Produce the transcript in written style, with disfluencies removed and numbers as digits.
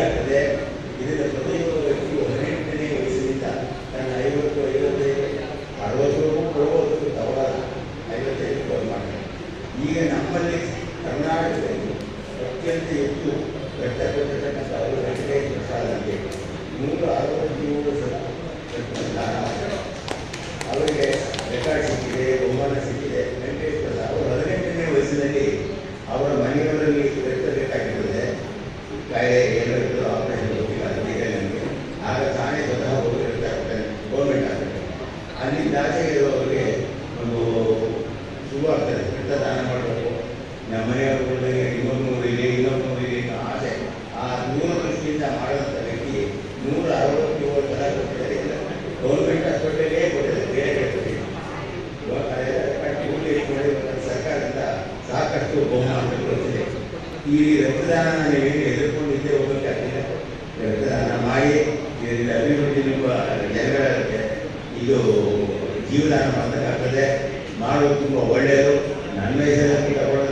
ಆಗ್ತದೆ. ಇದರ ಪ್ರತಿಯೊಬ್ಬ ವ್ಯಕ್ತಿಯು 18ನೇ ವಯಸ್ಸಿನಿಂದ ತನ್ನ 50, 55, 60 ಕೊಡುವುದಕ್ಕೆ ತಗೊಳ್ಳಲ್ಲ, 55 ಕೊಡು ಮಾಡ್ತಾರೆ. ಈಗ ನಮ್ಮಲ್ಲಿ ಕರ್ನಾಟಕದಲ್ಲಿ ಅತ್ಯಂತ ಹೆಚ್ಚು ಕಷ್ಟಪಟ್ಟಿರ್ತಕ್ಕಂಥ ಅವರು ವೆಂಕಟೇಶ್ ಪ್ರಸಾದ್ ಅಂತ 167 ಅವರಿಗೆ ರೆಕಾರ್ಡ್ ಸಿಕ್ಕಿದೆ, ಬಹುಮಾನ ಸಿಕ್ಕಿದೆ. ವೆಂಕಟೇಶ್ ಪ್ರಸಾದ್ ಅವರು 18ನೇ ವಯಸ್ಸಿನಲ್ಲಿ ಅವರ ಮನೆಯವರಲ್ಲಿ ಇರಬೇಕಾಗಿರ್ತದೆ. ಕಾಯಿಲೆ ಏನಾದರೂ ಆಪರೇಷನ್ ಹೋಗಿಲ್ಲ ಅಂತಿದೆ ನನಗೆ. ಆಗ ತಾನೇ ಸ್ವತಃ ಹೋಗಿರ್ತಾರೆ ಗೌರ್ಮೆಂಟ್ ಆಸ್ಪತ್ರೆ. ಅಲ್ಲಿಂದಾಚೆ ಇರುವವರಿಗೆ ಒಂದು ಶುರುವಾಗ್ತದೆ, ರಕ್ತದಾನ ಮಾಡಬೇಕು, ನಮ್ಮ ಮನೆಯವರಿಗೆ ಇನ್ನೊಂದು ಇದೆ ಆಸೆ. ಆ ದೂರದೃಷ್ಟಿಯಿಂದ ಮಾಡುವಂಥ ವ್ಯಕ್ತಿ 167 ಸಲ ಕೊಟ್ಟಿದ್ದಾರೆ. ಗೌರ್ಮೆಂಟ್ ಹಾಸ್ಪಿಟಲೇ ಕೊಟ್ಟಿದ್ದಾರೆ, ಬೇರೆ ಕೊಟ್ಟಿದ್ದಾರೆ. ಸರ್ಕಾರದಿಂದ ಸಾಕಷ್ಟು ಬಹುಮಾನಗಳು ಬರುತ್ತಿದೆ. ಈ ರಕ್ತದಾನ ನೀವೇನು ಎದುರ್ಕೊಂಡಿದ್ದೇ ಹೋಗಬೇಕಾಗಿಲ್ಲ. ರಕ್ತದಾನ ಮಾಡಿ ಇದರಿಂದ ಅಭಿವೃದ್ಧಿ ನಿಮ್ಮ ಜನಗಳಿಗೆ ಇದು ಜೀವದಾನ ಮಾಡಬೇಕಾಗ್ತದೆ. ಮಾಡೋದು ತುಂಬ ಒಳ್ಳೆಯದು. ನನ್ನ ಹೆಸರಲ್ಲಿ ತಗೊಳ್ಳೋ